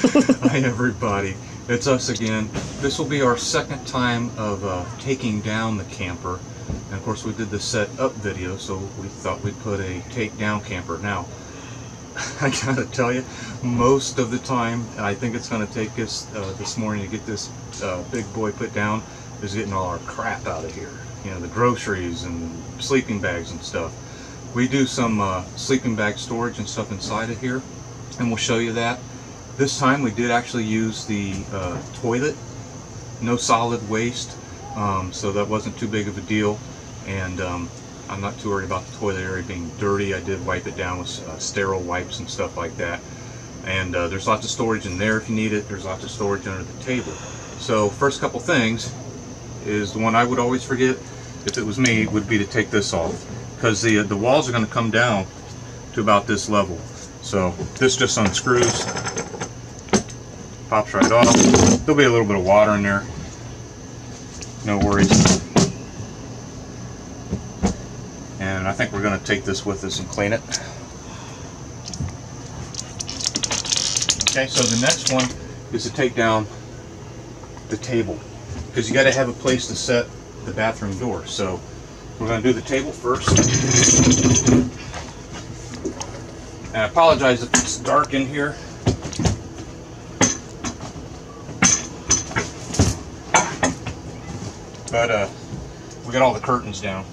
Hi everybody, it's us again. This will be our second time of taking down the camper. And of course we did the set up video, so we thought we'd put a take down camper. Now, I gotta tell you, most of the time, I think it's gonna take us this morning to get this big boy put down, is getting all our crap out of here. You know, the groceries and sleeping bags and stuff. We do some sleeping bag storage and stuff inside of here, and we'll show you that. This time we did actually use the toilet, no solid waste, so that wasn't too big of a deal. And I'm not too worried about the toilet area being dirty. I did wipe it down with sterile wipes and stuff like that. And there's lots of storage in there if you need it. There's lots of storage under the table. So first couple things is the one I would always forget, if it was me, would be to take this off, because the walls are going to come down to about this level. So this just unscrews, pops right off. There'll be a little bit of water in there, no worries. And I think we're going to take this with us and clean it. Okay, so the next one is to take down the table, because you got to have a place to set the bathroom door. So we're going to do the table first. And I apologize if it's dark in here. But we got all the curtains down.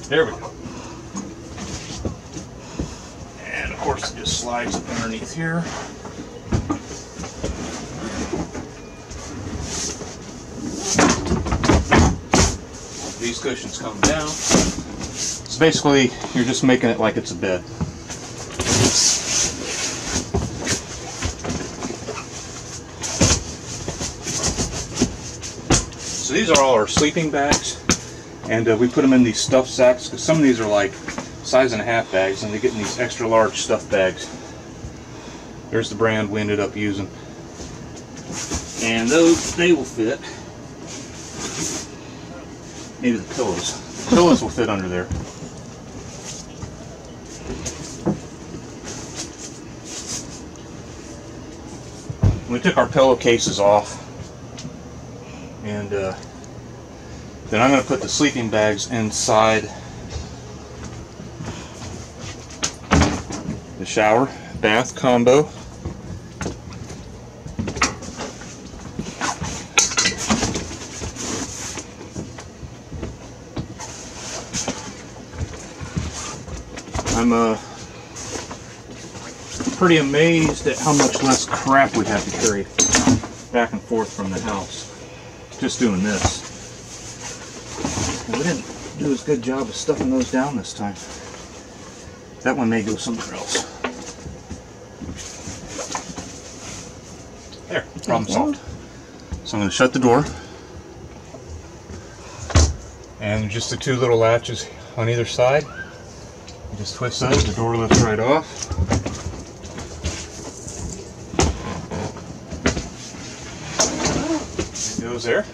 There we go. And of course it just slides up underneath here. These cushions come down. So basically you're just making it like it's a bed. So these are all our sleeping bags. And we put them in these stuff sacks, because some of these are like size and a half bags, and they get in these extra large stuff bags. There's the brand we ended up using. And those, they will fit. Maybe the pillows. The pillows will fit under there. We took our pillowcases off, and then I'm going to put the sleeping bags inside the shower bath combo. I'm pretty amazed at how much less crap we have to carry back and forth from the house just doing this. We didn't do as good job of stuffing those down this time. That one may go somewhere else. There, problem solved. So I'm going to shut the door. And just the two little latches on either side. You just twist those, the door lifts right off. It goes there.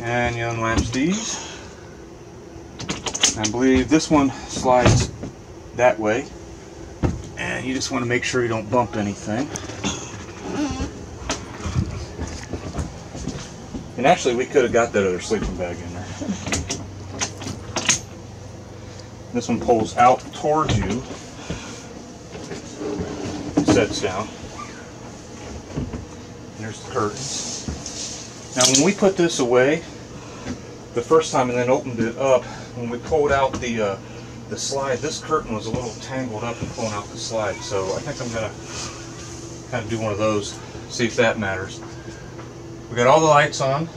And you unlatch these. I believe this one slides that way. And you just want to make sure you don't bump anything. And actually we could have got that other sleeping bag in there. This one pulls out towards you. Sets down. And there's the curtains. Now when we put this away the first time and then opened it up, when we pulled out the slide, this curtain was a little tangled up in pulling out the slide. So I think I'm going to kind of do one of those, see if that matters. We got all the lights on.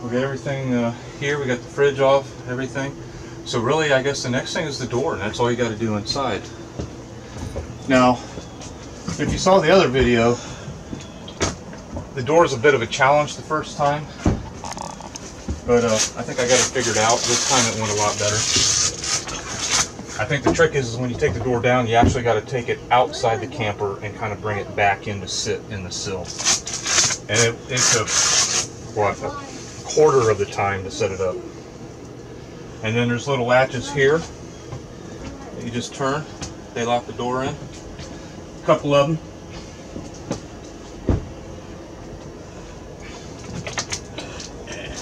We got everything here. We got the fridge off, everything. So really I guess the next thing is the door, and that's all you got to do inside. Now, if you saw the other video, the door is a bit of a challenge the first time, but I think I got it figured out. This time it went a lot better. I think the trick is when you take the door down, you actually got to take it outside the camper and kind of bring it back in to sit in the sill. And it took, what, quarter of the time to set it up. And then there's little latches here that you just turn. They lock the door in. A couple of them. And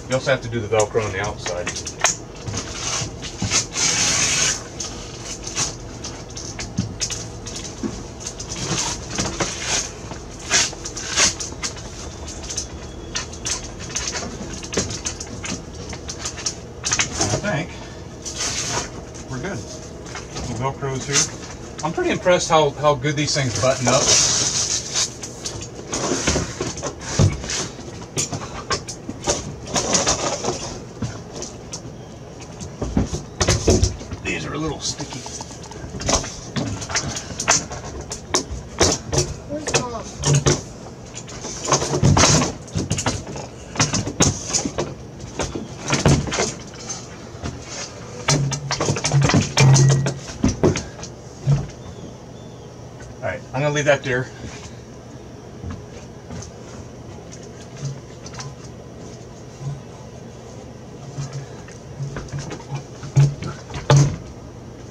you also have to do the Velcro on the outside. I think we're good. The Velcro's here. I'm pretty impressed how good these things button up. These are a little sticky. Where's Mom? Alright, I'm going to leave that there.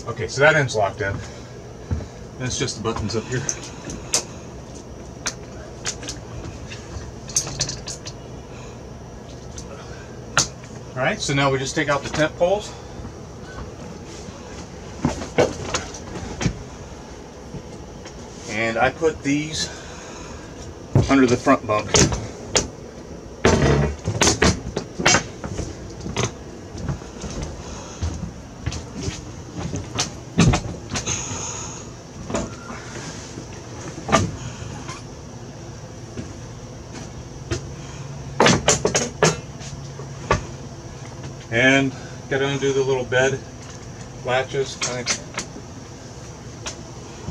Okay, so that end's locked in. That's just the buttons up here. Alright, so now we just take out the tent poles. And I put these under the front bunk. And got to undo the little bed latches. I think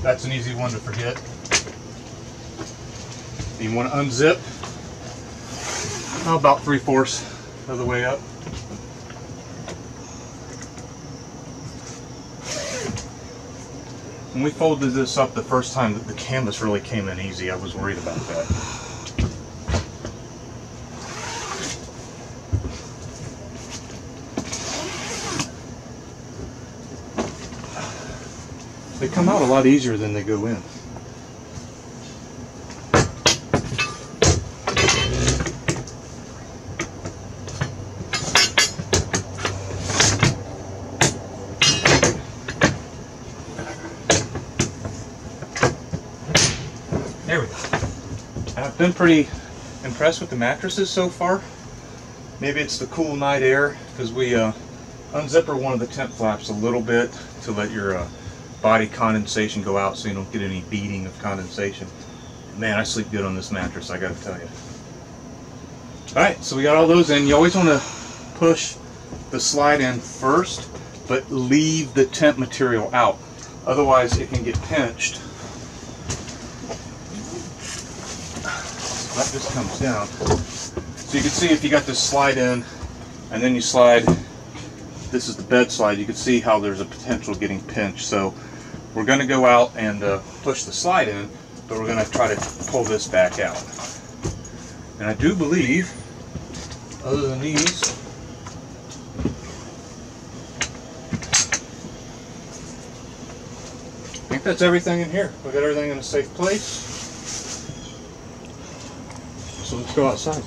that's an easy one to forget. You want to unzip about 3/4 of the way up. When we folded this up the first time, the canvas really came in easy. I was worried about that. They come out a lot easier than they go in. There we go. I've been pretty impressed with the mattresses so far. Maybe it's the cool night air, because we unzipper one of the tent flaps a little bit to let your body condensation go out so you don't get any beading of condensation. Man, I sleep good on this mattress, I gotta tell you. Alright, so we got all those in. You always want to push the slide in first, but leave the tent material out. Otherwise it can get pinched. So that just comes down. So you can see if you got this slide in and then you slide, this is the bed slide, you can see how there's a potential getting pinched. So we're going to go out and push the slide in, but we're going to try to pull this back out. And I do believe, other than these, I think that's everything in here. We got everything in a safe place. So let's go outside.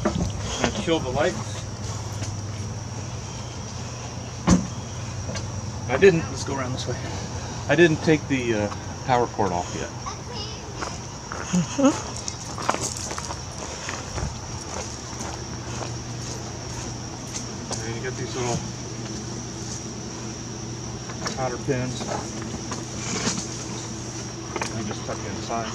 I'm going to kill the lights. Let's go around this way. I didn't take the power cord off yet. And you got these little cotter pins. And just tuck inside.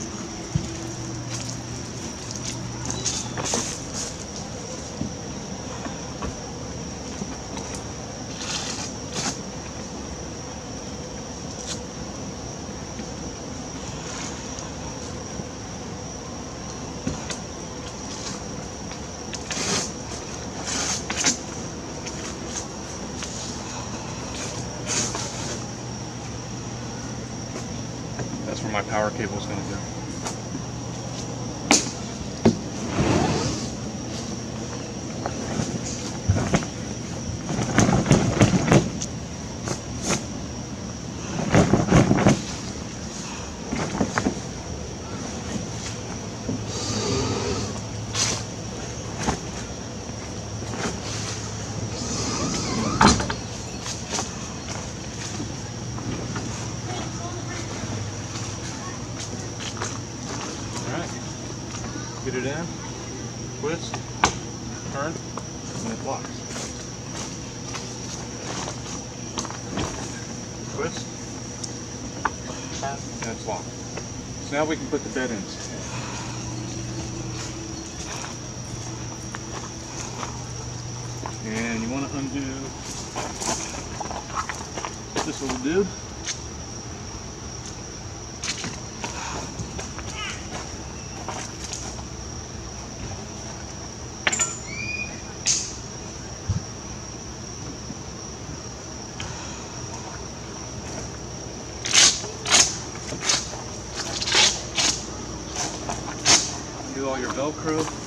That's where my power cable is going to go. twist, turn, and it locks. Twist, turn, and it's locked. So now we can put the bed in. And you want to undo this little dude. Do all your Velcro.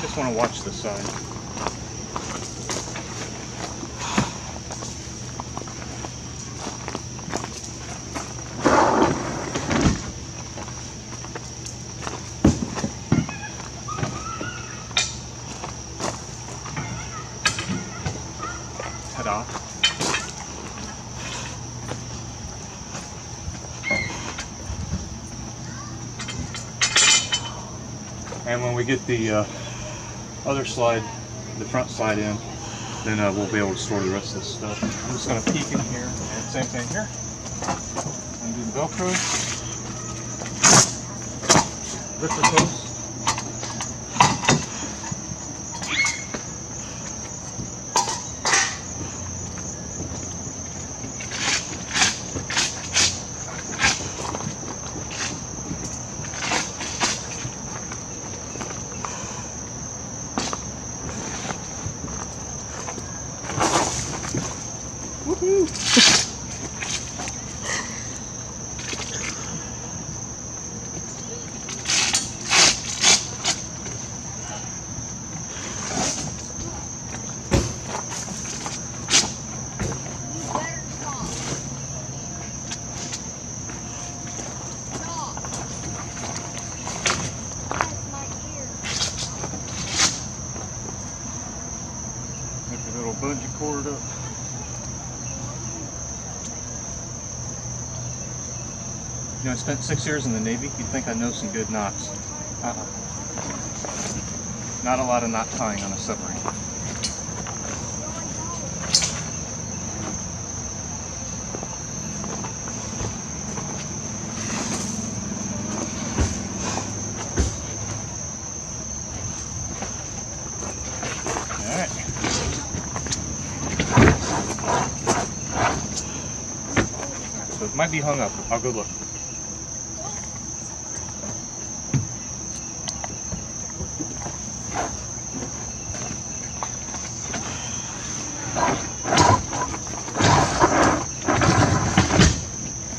Just want to watch the side. Ta-da. And when we get the other slide, the front slide in, then we'll be able to store the rest of this stuff. I'm just going to peek in here, and same thing here. Undo the Velcro. Lifter post. Get the little bungee cord up. You know, I spent 6 years in the Navy. You'd think I know some good knots. Not a lot of knot tying on a submarine. Alright. So it might be hung up. I'll go look.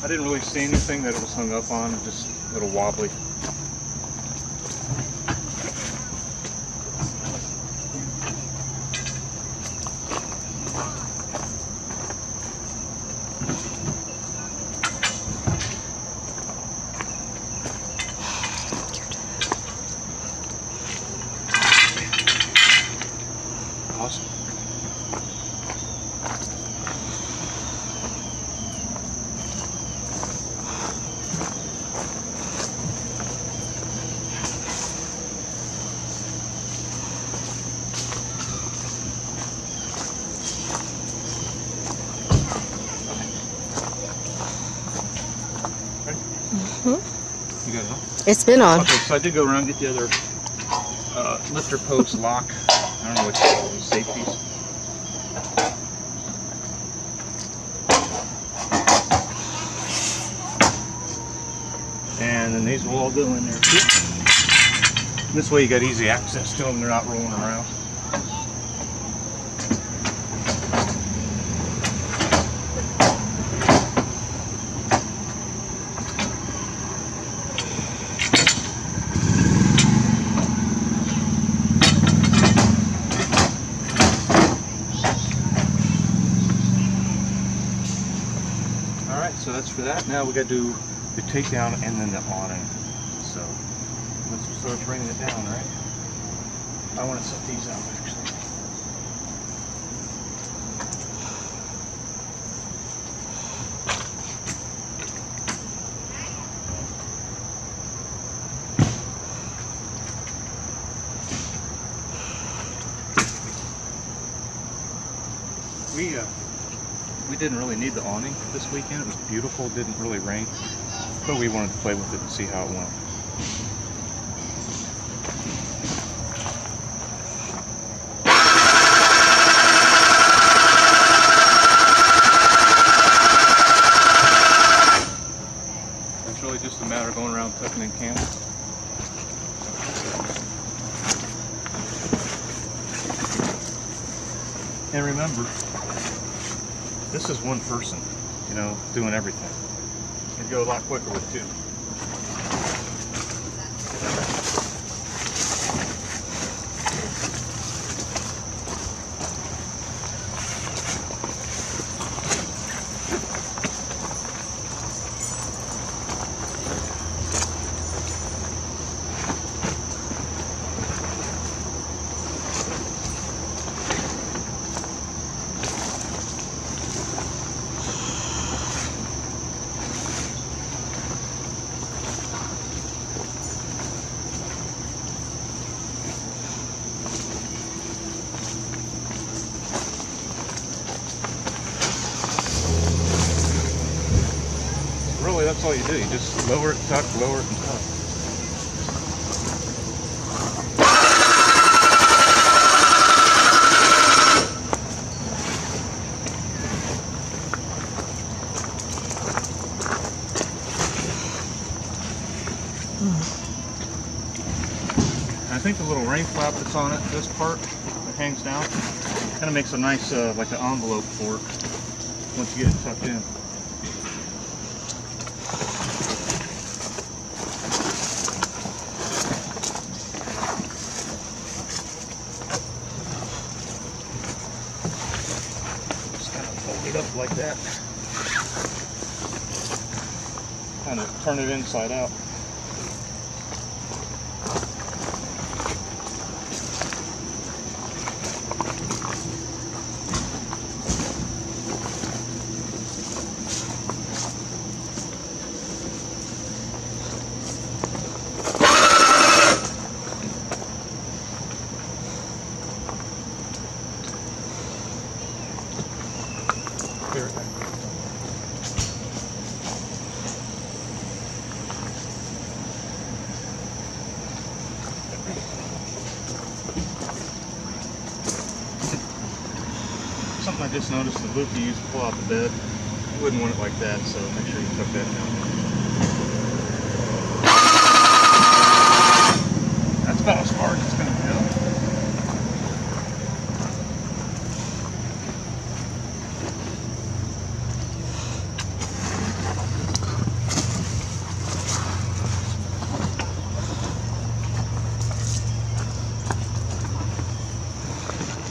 I didn't really see anything that it was hung up on, just a little wobbly. Awesome. You got it on? It's been on. Okay, so I did go around and get the other lifter post lock. I don't know what you call these safeties. And then these will all go in there too. This way you got easy access to them, they're not rolling around. Alright, so that's for that. Now we got to do the takedown and then the awning. So let's start bringing it down, right? I want to set these out actually. We didn't really need the awning this weekend. It was beautiful, didn't really rain, but we wanted to play with it and see how it went. It's really just a matter of going around tucking in candles. And remember, this is one person, you know, doing everything. It'd go a lot quicker with two. Really, that's all you do. You just lower it, tuck, lower it, and tuck. I think the little rain flap that's on it, this part that hangs down, kind of makes a nice, like an envelope for it once you get it tucked in. Up like that. Kind of turn it inside out. Something I just noticed, the loop you use to pull out the bed, you wouldn't want it like that, so make sure you tuck that down. That's about as far as it's going to go.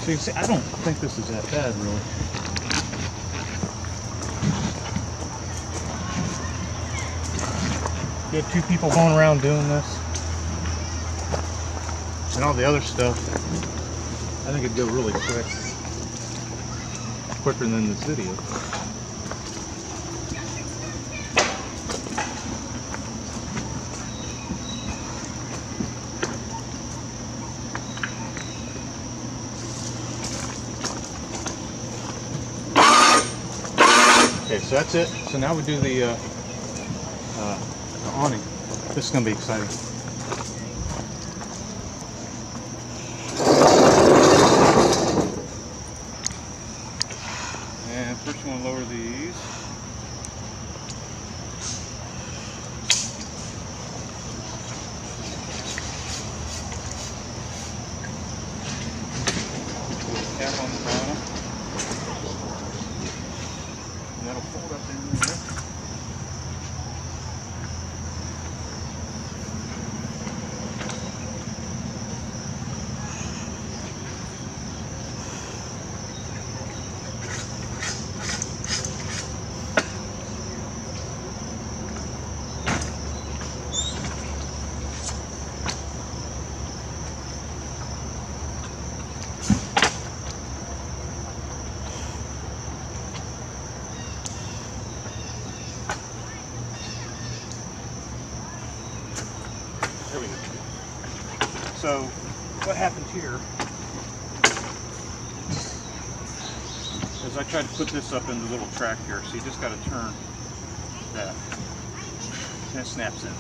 So you see, I don't think this is that bad, really. You have two people going around doing this, and all the other stuff, I think it'd go really quick. Quicker than this video. Okay, so that's it. So now we do the awning. This is going to be exciting. And first you want to lower these. Put a cap on the bottom. And that'll fold up in there. So what happened here is I tried to put this up in the little track here, so you just got to turn that, and it snaps in.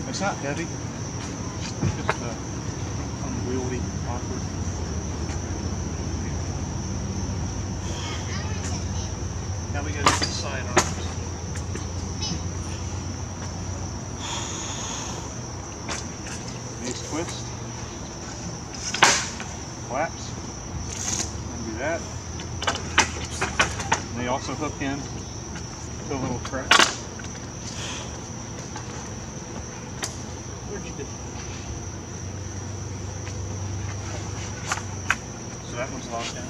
It's not heavy, just unwieldy, awkward. Now we got to get the side arms. These twist, flaps, undo that. And they also hook in to a little crack. Where'd you get? So that one's locked down.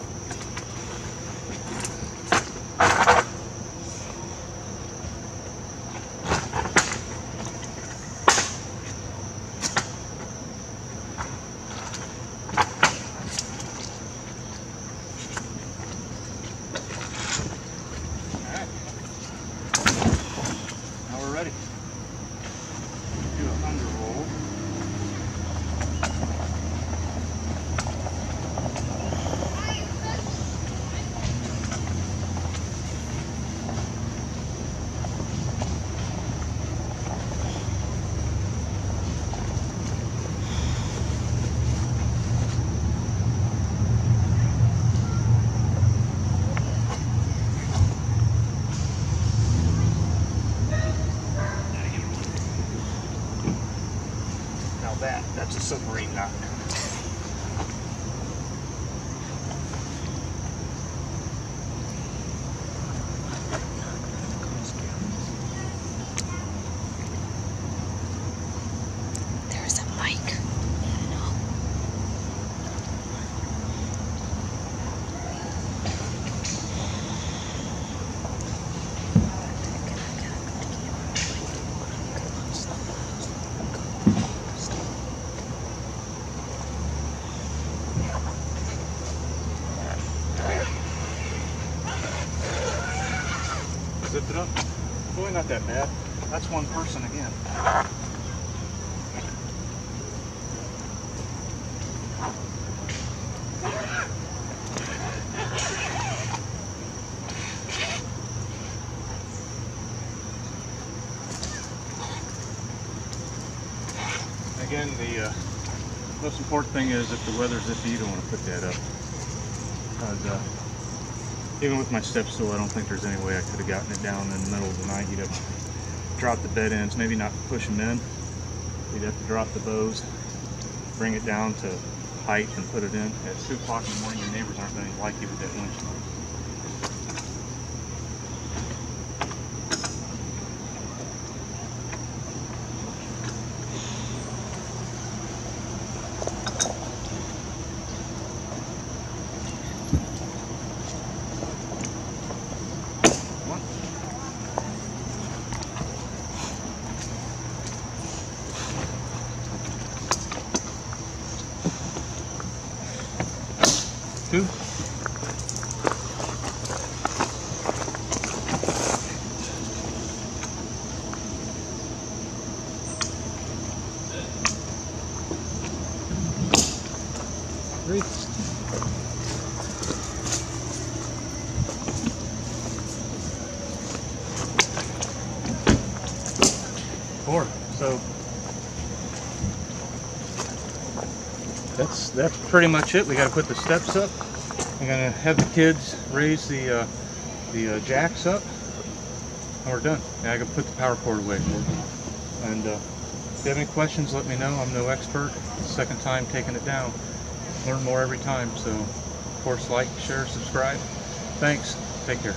Ready. Do an under roll. That's a submarine knot. There's a mic. Zipped it up. Really not that bad. That's one person again. Again, the most important thing is if the weather's iffy, you don't want to put that up. Because even with my step stool, I don't think there's any way I could have gotten it down in the middle of the night. You'd have to drop the bed ends, maybe not push them in. You'd have to drop the bows, bring it down to height and put it in. At 2 o'clock in the morning, your neighbors aren't going to like you with that winch noise. Two. 3. 4. So that's pretty much it. We got to put the steps up. I'm gonna have the kids raise the jacks up, and we're done. Now I can put the power cord away. And if you have any questions, let me know. I'm no expert. Second time taking it down. Learn more every time. So, of course, like, share, subscribe. Thanks. Take care.